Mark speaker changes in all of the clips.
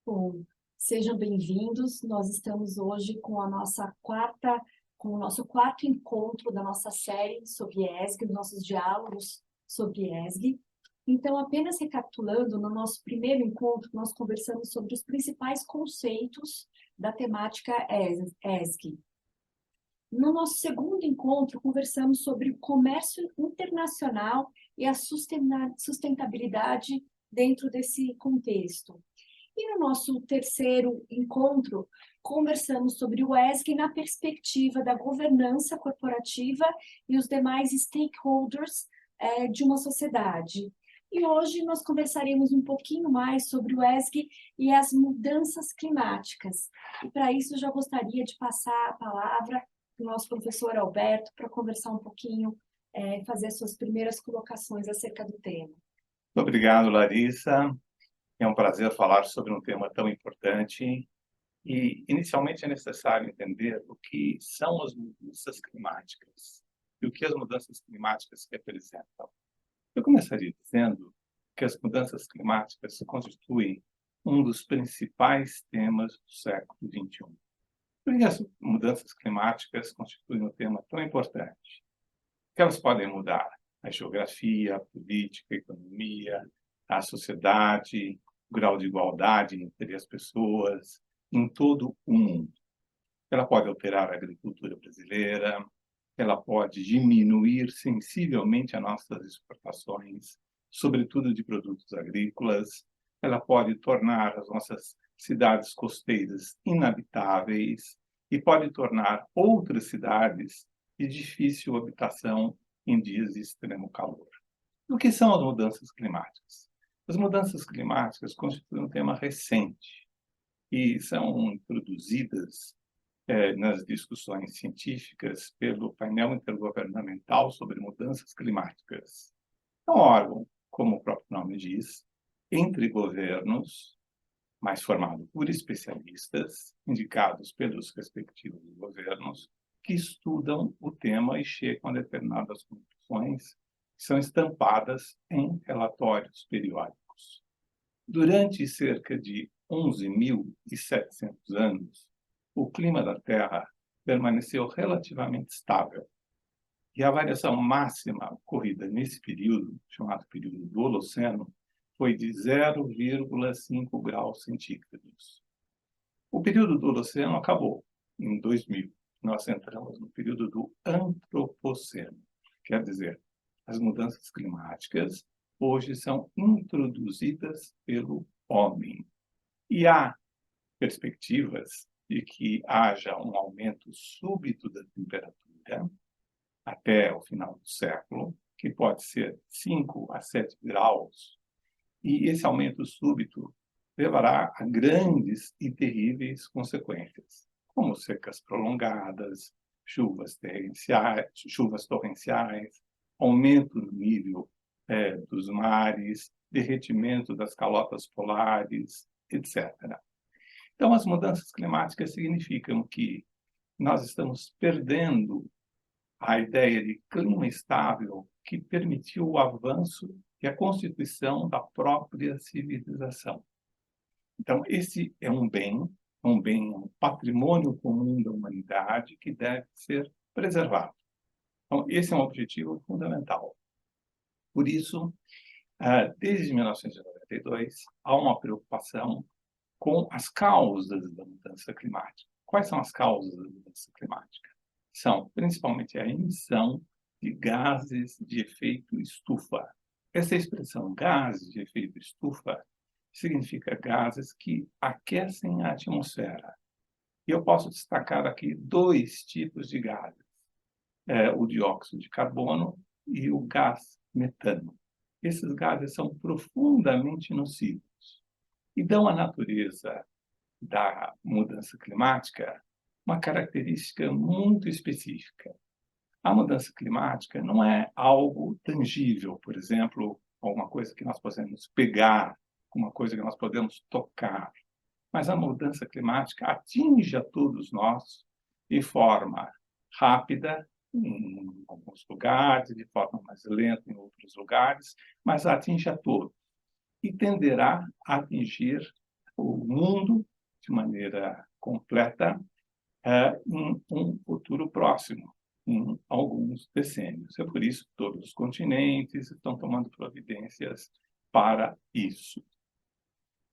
Speaker 1: Bom, sejam bem-vindos. Nós estamos hoje com com o nosso quarto encontro da nossa série sobre ESG, os nossos diálogos sobre ESG. Então, apenas recapitulando, no nosso primeiro encontro, nós conversamos sobre os principais conceitos da temática ESG. No nosso segundo encontro, conversamos sobre o comércio internacional e a sustentabilidade dentro desse contexto. E no nosso terceiro encontro, conversamos sobre o ESG na perspectiva da governança corporativa e os demais stakeholders de uma sociedade. E hoje nós conversaremos um pouquinho mais sobre o ESG e as mudanças climáticas. E para isso eu já gostaria de passar a palavra para o nosso professor Alberto para conversar um pouquinho, fazer as suas primeiras colocações acerca do tema.
Speaker 2: Muito obrigado, Larissa. É um prazer falar sobre um tema tão importante e, inicialmente, é necessário entender o que são as mudanças climáticas e o que as mudanças climáticas representam. Eu começaria dizendo que as mudanças climáticas constituem um dos principais temas do século XXI. Por que as mudanças climáticas constituem um tema tão importante? Porque elas podem mudar a geografia, a política, a economia, a sociedade, o grau de igualdade entre as pessoas em todo o mundo. Ela pode alterar a agricultura brasileira, ela pode diminuir sensivelmente as nossas exportações, sobretudo de produtos agrícolas, ela pode tornar as nossas cidades costeiras inabitáveis e pode tornar outras cidades de difícil habitação em dias de extremo calor. O que são as mudanças climáticas? As mudanças climáticas constituem um tema recente e são introduzidas nas discussões científicas pelo painel intergovernamental sobre mudanças climáticas. É um órgão, como o próprio nome diz, entre governos, mas formado por especialistas indicados pelos respectivos governos, que estudam o tema e chegam a determinadas conclusões que são estampadas em relatórios periódicos. Durante cerca de 11.700 anos, o clima da Terra permaneceu relativamente estável. E a variação máxima ocorrida nesse período, chamado período do Holoceno, foi de 0,5 graus centígrados. O período do Holoceno acabou em 2000. Nós entramos no período do Antropoceno. Quer dizer, as mudanças climáticas hoje são introduzidas pelo homem. E há perspectivas de que haja um aumento súbito da temperatura até o final do século, que pode ser 5 a 7 graus. E esse aumento súbito levará a grandes e terríveis consequências, como secas prolongadas, chuvas torrenciais, aumento no nível dos mares, derretimento das calotas polares, etc. Então, as mudanças climáticas significam que nós estamos perdendo a ideia de clima estável que permitiu o avanço e a constituição da própria civilização. Então, esse é um patrimônio comum da humanidade que deve ser preservado. Então, esse é um objetivo fundamental. Por isso, desde 1992, há uma preocupação com as causas da mudança climática. Quais são as causas da mudança climática? São, principalmente, a emissão de gases de efeito estufa. Essa expressão, gases de efeito estufa, significa gases que aquecem a atmosfera. E eu posso destacar aqui dois tipos de gases, o dióxido de carbono e o gás metano. Esses gases são profundamente nocivos e dão à natureza da mudança climática uma característica muito específica. A mudança climática não é algo tangível, por exemplo, alguma coisa que nós podemos pegar, uma coisa que nós podemos tocar. Mas a mudança climática atinge a todos nós de forma rápida, em alguns lugares, de forma mais lenta em outros lugares, mas atinge a todos. E tenderá a atingir o mundo de maneira completa em um futuro próximo, em alguns decênios. É por isso que todos os continentes estão tomando providências para isso.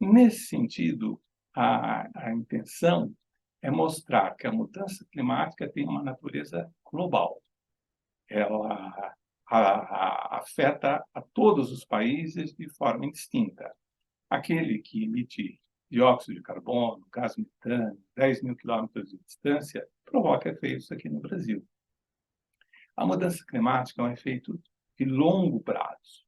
Speaker 2: Nesse sentido, a intenção é mostrar que a mudança climática tem uma natureza global. Ela afeta a todos os países de forma indistinta. Aquele que emite dióxido de carbono, gás metano, 10 mil quilômetros de distância, provoca efeitos aqui no Brasil. A mudança climática é um efeito de longo prazo.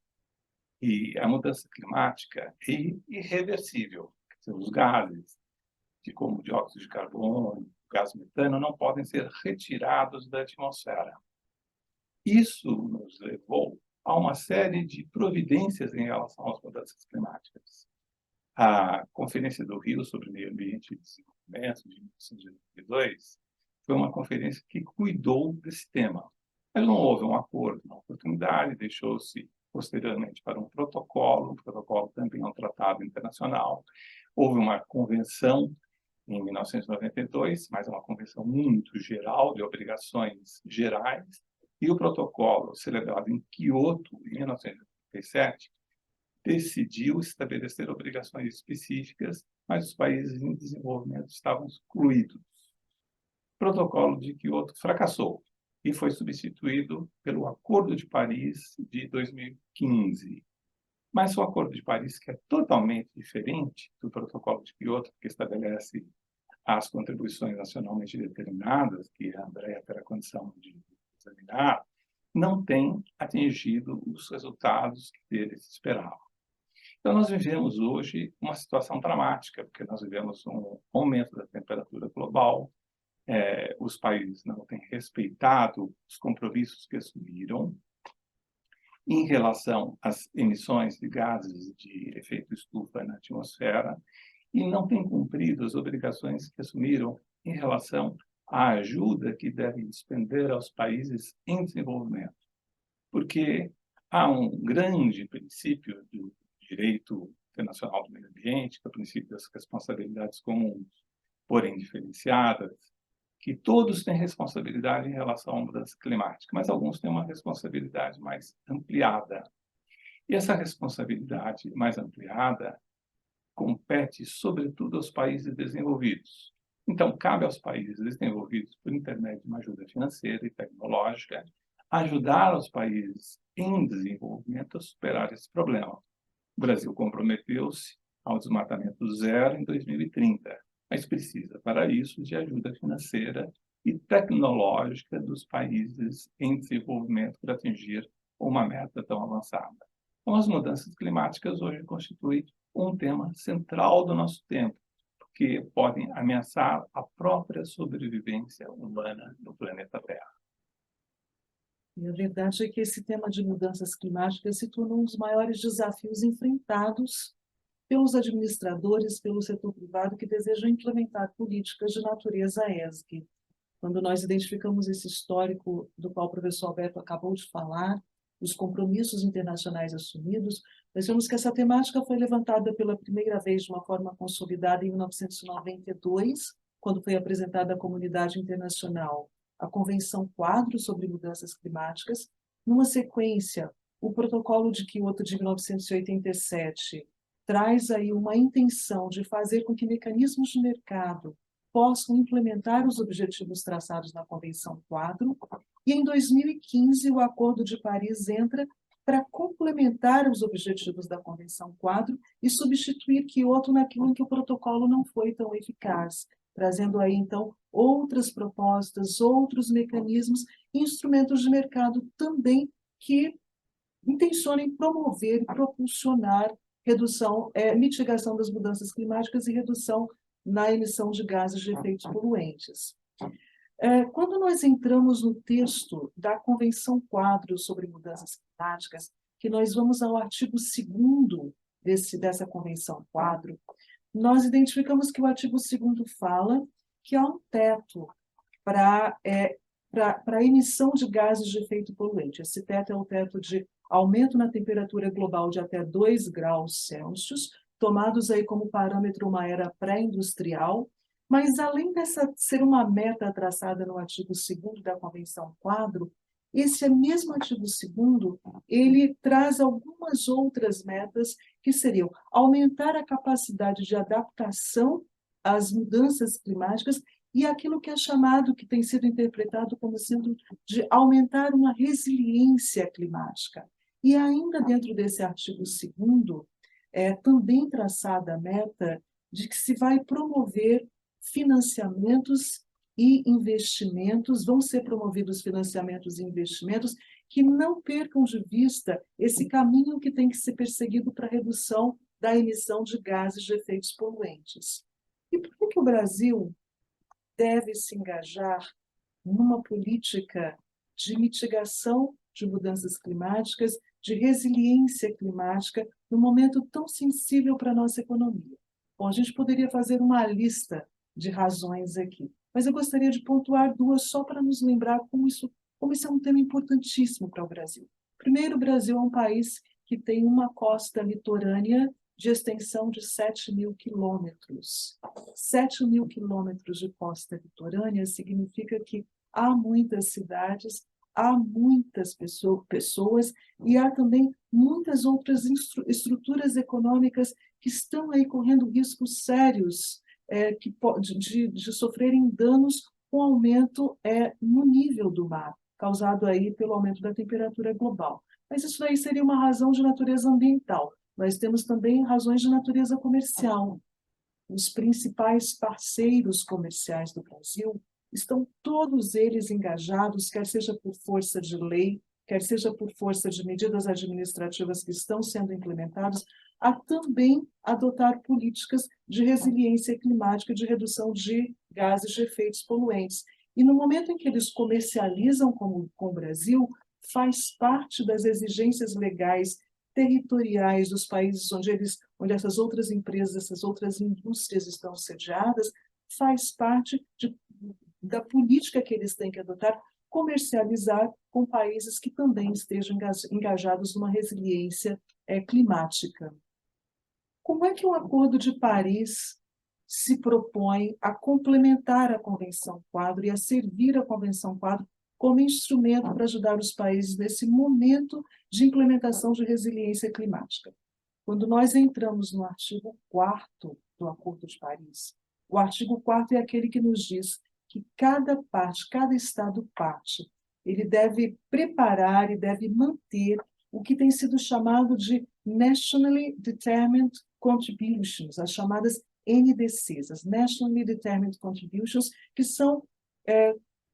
Speaker 2: E a mudança climática é irreversível. Os gases, como o dióxido de carbono, gás metano, não podem ser retirados da atmosfera. Isso nos levou a uma série de providências em relação às mudanças climáticas. A Conferência do Rio sobre Meio Ambiente e Desenvolvimento, de 1992, foi uma conferência que cuidou desse tema. Mas não houve um acordo na oportunidade, deixou-se posteriormente para um protocolo também é um tratado internacional. Houve uma convenção em 1992, mas é uma convenção muito geral, de obrigações gerais, e o protocolo celebrado em Quioto, em 1997, decidiu estabelecer obrigações específicas, mas os países em desenvolvimento estavam excluídos. O protocolo de Quioto fracassou e foi substituído pelo Acordo de Paris de 2015. Mas o Acordo de Paris, que é totalmente diferente do protocolo de Quioto, que estabelece as contribuições nacionalmente determinadas, que a Andrea terá condição de examinar, não tem atingido os resultados que eles esperavam. Então, nós vivemos hoje uma situação dramática, porque nós vivemos um aumento da temperatura global, os países não têm respeitado os compromissos que assumiram em relação às emissões de gases de efeito estufa na atmosfera e não têm cumprido as obrigações que assumiram em relação à ajuda que devem despender aos países em desenvolvimento. Porque há um grande princípio do direito internacional do meio ambiente, que é o princípio das responsabilidades comuns, porém diferenciadas, que todos têm responsabilidade em relação à mudança climática, mas alguns têm uma responsabilidade mais ampliada. E essa responsabilidade mais ampliada compete, sobretudo, aos países desenvolvidos. Então, cabe aos países desenvolvidos, por intermédio de uma ajuda financeira e tecnológica, ajudar os países em desenvolvimento a superar esse problema. O Brasil comprometeu-se ao desmatamento zero em 2030, mas precisa, para isso, de ajuda financeira e tecnológica dos países em desenvolvimento para atingir uma meta tão avançada. Então, as mudanças climáticas hoje constituem um tema central do nosso tempo, porque podem ameaçar a própria sobrevivência humana no planeta Terra.
Speaker 3: E a verdade é que esse tema de mudanças climáticas se tornou um dos maiores desafios enfrentados pelos administradores, pelo setor privado que desejam implementar políticas de natureza ESG. Quando nós identificamos esse histórico do qual o professor Alberto acabou de falar, os compromissos internacionais assumidos, nós vemos que essa temática foi levantada pela primeira vez de uma forma consolidada em 1992, quando foi apresentada à comunidade internacional a Convenção Quadro sobre Mudanças Climáticas. Numa sequência, o Protocolo de Quioto de 1987 traz aí uma intenção de fazer com que mecanismos de mercado possam implementar os objetivos traçados na Convenção Quadro, e em 2015 o Acordo de Paris entra para complementar os objetivos da Convenção Quadro e substituir Quioto naquilo em que o protocolo não foi tão eficaz, trazendo aí então outras propostas, outros mecanismos e instrumentos de mercado também que intencionem promover e propulsionar mitigação das mudanças climáticas e redução na emissão de gases de efeitos poluentes. Quando nós entramos no texto da Convenção Quadro sobre Mudanças Climáticas, que nós vamos ao artigo 2º dessa Convenção Quadro, nós identificamos que o artigo 2º fala que há um teto para a emissão de gases de efeito poluente. Esse teto é o teto de aumento na temperatura global de até 2 graus Celsius, tomados aí como parâmetro uma era pré-industrial, mas além dessa ser uma meta traçada no artigo 2º da Convenção Quadro, esse mesmo artigo 2º, ele traz algumas outras metas que seriam aumentar a capacidade de adaptação às mudanças climáticas e aquilo que é chamado, que tem sido interpretado como sendo de aumentar uma resiliência climática. E ainda dentro desse artigo 2º, também traçada a meta de que se vai promover financiamentos e investimentos, vão ser promovidos financiamentos e investimentos que não percam de vista esse caminho que tem que ser perseguido para a redução da emissão de gases de efeitos poluentes. E por que o Brasil deve se engajar numa política de mitigação de mudanças climáticas, de resiliência climática, num momento tão sensível para a nossa economia? Bom, a gente poderia fazer uma lista de razões aqui, mas eu gostaria de pontuar duas só para nos lembrar como isso é um tema importantíssimo para o Brasil. Primeiro, o Brasil é um país que tem uma costa litorânea de extensão de 7.000 quilômetros. 7.000 quilômetros de costa litorânea significa que há muitas cidades, há muitas pessoas e há também muitas outras estruturas econômicas que estão aí correndo riscos sérios de sofrerem danos com aumento no nível do mar, causado aí pelo aumento da temperatura global. Mas isso daí seria uma razão de natureza ambiental. Nós temos também razões de natureza comercial. Os principais parceiros comerciais do Brasil estão todos eles engajados, quer seja por força de lei, quer seja por força de medidas administrativas que estão sendo implementadas, a também adotar políticas de resiliência climática, de redução de gases de efeitos poluentes. E no momento em que eles comercializam com o Brasil, faz parte das exigências legais territoriais dos países onde essas outras empresas, essas outras indústrias estão sediadas, faz parte da política que eles têm que adotar, comercializar com países que também estejam engajados numa resiliência climática. Como é que o Acordo de Paris se propõe a complementar a Convenção Quadro e a servir a Convenção Quadro como instrumento para ajudar os países nesse momento de implementação de resiliência climática? Quando nós entramos no artigo 4º do Acordo de Paris, o artigo 4º é aquele que nos diz que cada parte, cada Estado-parte, ele deve preparar e deve manter o que tem sido chamado de Nationally Determined Contributions, as chamadas NDCs, as Nationally Determined Contributions, que são,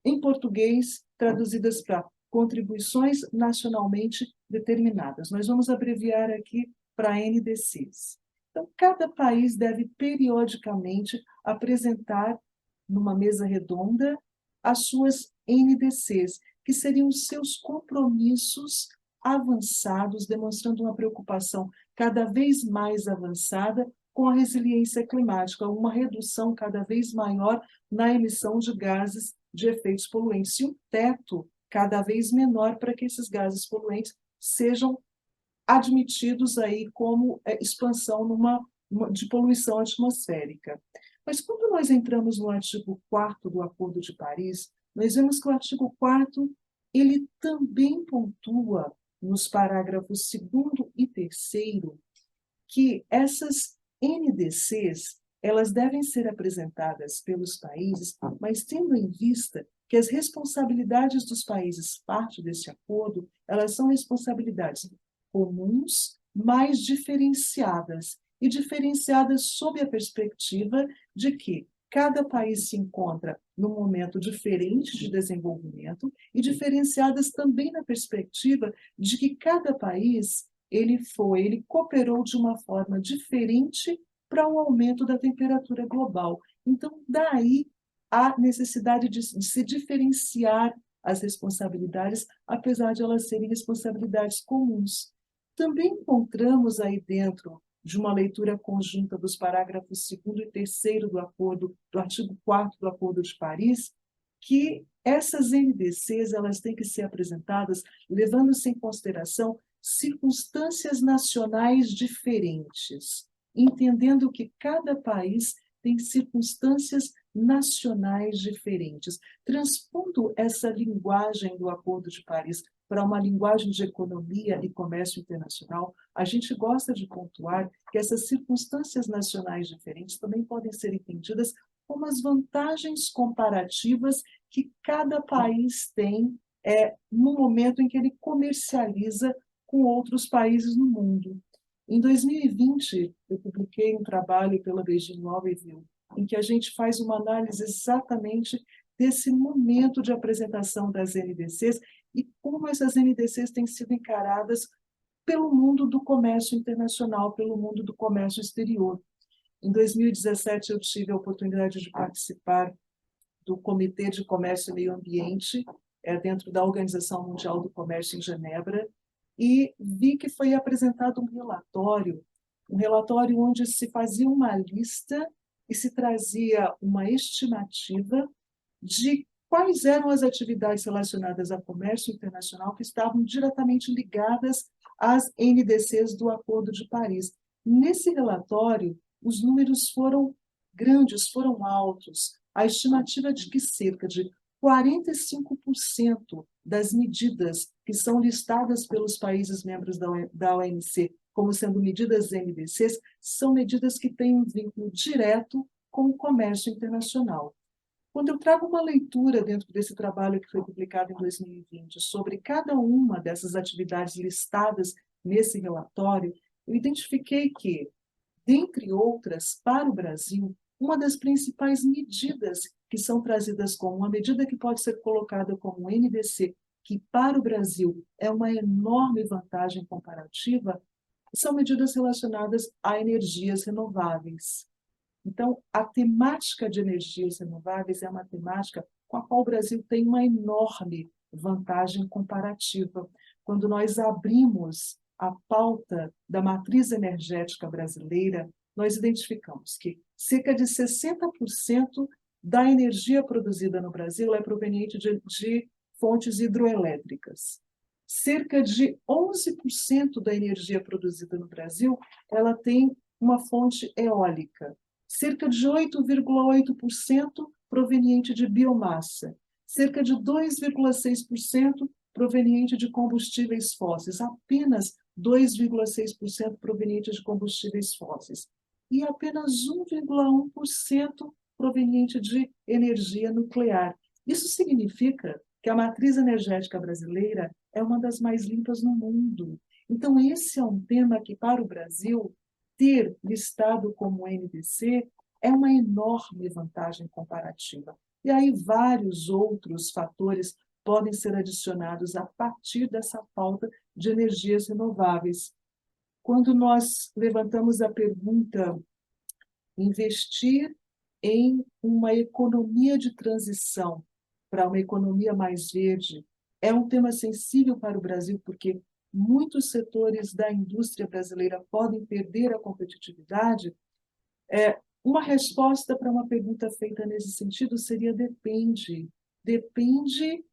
Speaker 3: em português, traduzidas para contribuições nacionalmente determinadas. Nós vamos abreviar aqui para NDCs. Então, cada país deve periodicamente apresentar numa mesa redonda as suas NDCs, que seriam os seus compromissos avançados, demonstrando uma preocupação cada vez mais avançada com a resiliência climática, uma redução cada vez maior na emissão de gases de efeitos poluentes e um teto cada vez menor para que esses gases poluentes sejam admitidos aí como expansão de poluição atmosférica. Mas quando nós entramos no artigo 4º do Acordo de Paris, nós vemos que o artigo 4º ele também pontua nos parágrafos 2º e 3º que essas NDCs elas devem ser apresentadas pelos países, mas tendo em vista que as responsabilidades dos países parte desse acordo, elas são responsabilidades comuns, mas diferenciadas, e diferenciadas sob a perspectiva de que cada país se encontra num momento diferente de desenvolvimento e diferenciadas também na perspectiva de que cada país ele cooperou de uma forma diferente para o aumento da temperatura global. Então, daí a necessidade de se diferenciar as responsabilidades, apesar de elas serem responsabilidades comuns. Também encontramos aí dentro de uma leitura conjunta dos parágrafos 2º e 3º do acordo, do artigo 4º do Acordo de Paris, que essas NDCs elas têm que ser apresentadas levando-se em consideração circunstâncias nacionais diferentes. entendendo que cada país tem circunstâncias nacionais diferentes. Transpondo essa linguagem do Acordo de Paris para uma linguagem de economia e comércio internacional, a gente gosta de pontuar que essas circunstâncias nacionais diferentes também podem ser entendidas como as vantagens comparativas que cada país tem no momento em que ele comercializa com outros países no mundo. Em 2020, eu publiquei um trabalho pela Beijing Law Review, em que a gente faz uma análise exatamente desse momento de apresentação das NDCs e como essas NDCs têm sido encaradas pelo mundo do comércio internacional, pelo mundo do comércio exterior. Em 2017, eu tive a oportunidade de participar do Comitê de Comércio e Meio Ambiente, dentro da Organização Mundial do Comércio em Genebra, e vi que foi apresentado um relatório onde se fazia uma lista e se trazia uma estimativa de quais eram as atividades relacionadas ao comércio internacional que estavam diretamente ligadas às NDCs do Acordo de Paris. Nesse relatório, os números foram grandes, foram altos. A estimativa é de que cerca de 45% das medidas que são listadas pelos países membros da OMC como sendo medidas NDCs são medidas que têm um vínculo direto com o comércio internacional. Quando eu trago uma leitura dentro desse trabalho que foi publicado em 2020 sobre cada uma dessas atividades listadas nesse relatório, eu identifiquei que, dentre outras, para o Brasil, uma das principais medidas que são trazidas como uma medida que pode ser colocada como NDC, que para o Brasil é uma enorme vantagem comparativa, são medidas relacionadas a energias renováveis. Então, a temática de energias renováveis é uma temática com a qual o Brasil tem uma enorme vantagem comparativa. Quando nós abrimos a pauta da matriz energética brasileira, nós identificamos que cerca de 60% da energia produzida no Brasil é proveniente de fontes hidroelétricas. Cerca de 11% da energia produzida no Brasil, ela tem uma fonte eólica. Cerca de 8,8% proveniente de biomassa. Cerca de 2,6% proveniente de combustíveis fósseis. Apenas 2,6% proveniente de combustíveis fósseis. E apenas 1,1% proveniente de energia nuclear. Isso significa que a matriz energética brasileira é uma das mais limpas no mundo. Então, esse é um tema que, para o Brasil, ter listado como NDC é uma enorme vantagem comparativa. E aí vários outros fatores podem ser adicionados a partir dessa pauta de energias renováveis. Quando nós levantamos a pergunta, investir em uma economia de transição para uma economia mais verde, é um tema sensível para o Brasil, porque muitos setores da indústria brasileira podem perder a competitividade. Uma resposta para uma pergunta feita nesse sentido seria depende. Depende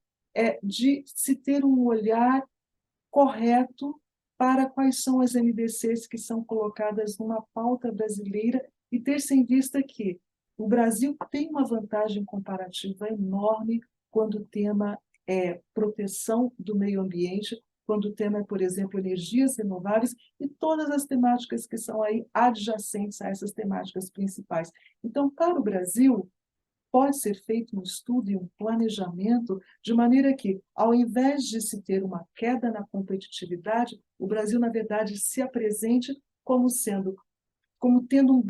Speaker 3: de se ter um olhar correto para quais são as NDCs que são colocadas numa pauta brasileira e ter-se em vista que o Brasil tem uma vantagem comparativa enorme quando o tema é proteção do meio ambiente, quando o tema é, por exemplo, energias renováveis e todas as temáticas que são aí adjacentes a essas temáticas principais. Então, para o Brasil, pode ser feito um estudo e um planejamento de maneira que, ao invés de se ter uma queda na competitividade, o Brasil, na verdade, se apresente como tendo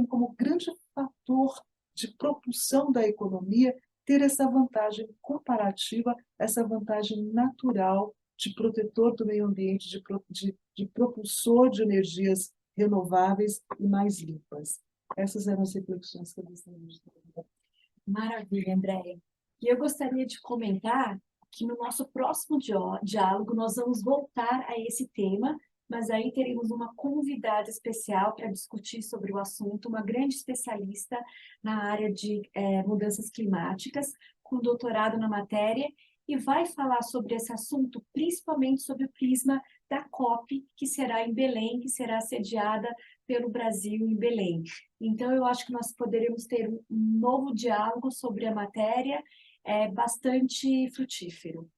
Speaker 3: como grande fator de propulsão da economia, ter essa vantagem comparativa, essa vantagem natural de protetor do meio ambiente, de propulsor de energias renováveis e mais limpas. Essas eram as reflexões que eu gostaria de ter.
Speaker 1: Maravilha, Andréia. E eu gostaria de comentar que no nosso próximo diálogo nós vamos voltar a esse tema, mas aí teremos uma convidada especial para discutir sobre o assunto, uma grande especialista na área de mudanças climáticas, com doutorado na matéria, e vai falar sobre esse assunto, principalmente sobre o prisma da COP, que será em Belém, que será sediada pelo Brasil em Belém. Então, eu acho que nós poderíamos ter um novo diálogo sobre a matéria, bastante frutífero.